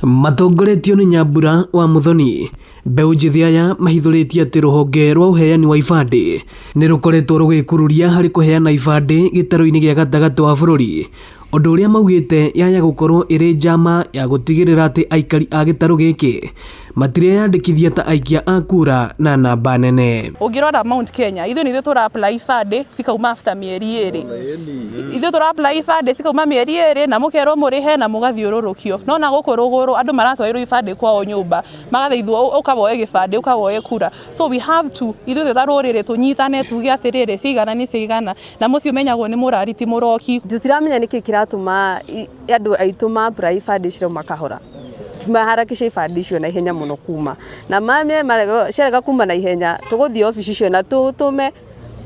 Matongoretio nĩ Nyambura wa Muthoni, mbeũ njĩthĩ aya mahithũrĩtie atĩ rũhonge rwa ũheani wa ibandĩ nĩ rũkoretwo rũgĩkururia harĩ kũheana ibandĩ gĩtarũ-inĩ gĩa gatagatĩ wa bũrũri, ũndũ ũrĩa maugĩte yaya gũkorwo ĩrĩ njama ya gũtigĩrĩra atĩ aikari a gĩtarũ gĩkĩ matireyandĩkithia ta aikia a kura na namba nene. Ũngĩrora Mount Kenya, ithuĩ nĩ ithuĩ tũra apply ibandĩ cikauma after mĩeri 2. Ithuĩ tũra apply ibandĩ cikauma mĩeri 2 na mũkerwo mũrĩhe na mũgathiũrũrũkio. No na gũkũ rũgũrũ andũ maratwarĩrwo ibandĩ kwao nyũmba, magathaithwo ũkaboe gĩbandĩ ũkaboe kura. So we have to, ithuĩ ta rũrĩrĩ tũnyitane tuge atĩrĩrĩ cigana nĩ cigana na mũciĩ ũmenyagwo nĩ mũrari ti mũroki. Tũtiramenya nĩkĩ kĩratũma andũ aitũ ma apply ibandĩ ciao makahora. Maharakisha ibandĩ icio na ihenya mũno kuma na ciarega kuma na ihenya tũgũthiĩ ofici icio na tũtũme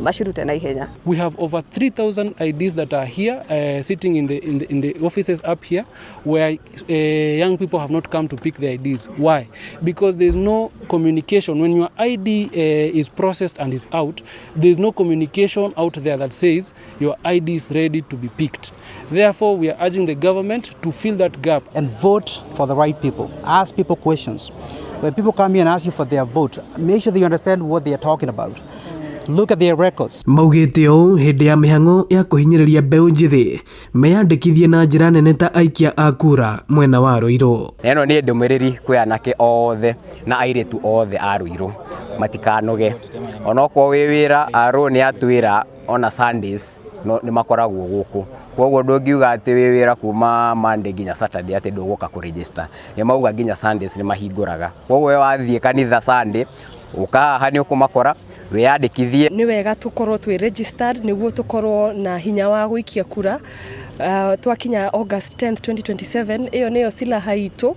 mashirute na ihenya. We have over 3,000 IDs that are here sitting in the offices up here where young people have not come to pick their IDs. Why? Because there is no communication. When your ID is processed and is out, there is no communication out there that says your ID is ready to be picked. Therefore, we are urging the government to fill that gap and vote for the right people. Ask people questions. When people come here and ask you for their vote, make sure that you understand what they are talking about. Look at their records. Maugĩte ũũ hĩndĩ ya mĩhang'o ya kũhinyĩrĩria mbeũ njĩthĩ meyandĩkithie na njĩra nene ta aikia a kura mwena wa Ruiru. Ĩno nĩ ndũmĩrĩri kwĩ anake othe na airĩtu othe a Ruiru matikanoge. Onokorwo wĩ wĩra arũ nĩ atwĩra ona Sundays nĩ makoragwo gũkũ. Koguo ndũngiuga atĩ wĩ wĩra kuma Monday nginya Saturday atĩ ndũgũka kũregister. Nĩ mauga nginya Sundays nĩ mahingũraga. Koguo we wathiĩ kanitha Sunday ũkahaha nĩ ũkũmakora weyandĩkithie. Nĩ wega tũkorwo twĩ registered nĩguo tũkorwo na hinya wa gũikia kura. Twakinya August 10th 2027 ĩyo nĩyo silaha itũ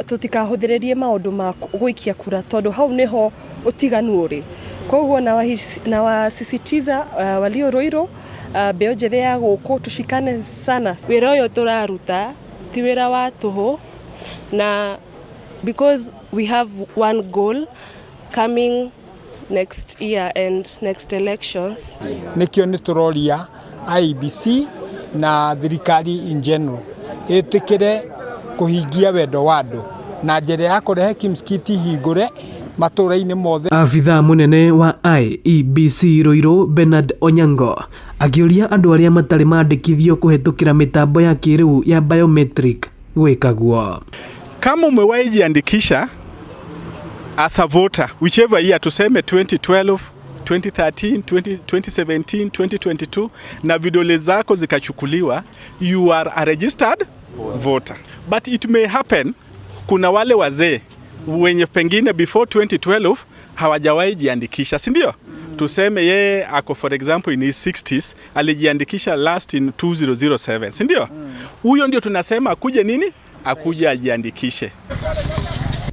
tũtikahũthĩrĩrie maũndũ ma gũikia kura tondũ hau nĩho ũtiganu ũrĩ. Koguo na wasisitiza walio Ruiru mbeũ njĩthĩ ya gũkũ tushikane sana. Wĩra ũyũ tũraruta ti wĩra wa tũhũ na because we have one goal coming next year and next elections. Nikio nĩ tũroria IEBC na thirikari in general ĩtĩkĩre kũhingia wendo wa andũ na njĩra ya kũrehe kimskiti hingũre matũra-inĩ mothe. Afitha mũnene wa IEBC Ruiru Bernard Onyango akĩũria andũ arĩa matarĩ mandĩkithio kũhetũkĩra mĩtambo ya kĩrĩu ya biometric gwĩkagwo. Kama umewahi jiandikisha as a voter, whichever year, tuseme 2012, 2013, 2017, 2022, na vidole zako zikachukuliwa, you are a registered voter. But it may happen, kuna wale wazee wenye pengine before 2012 hawajawahi jiandikisha, si ndio? Tuseme yeye ako for example in his 60s, alijiandikisha last in 2007, si ndio? Huyo ndio tunasema akuje nini? Akuja ajiandikishe.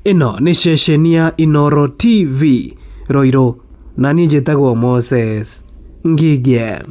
Ino ni ceceni ya Inoro TV Ruiru na niĩ njĩtagwo Moses Ngigĩ.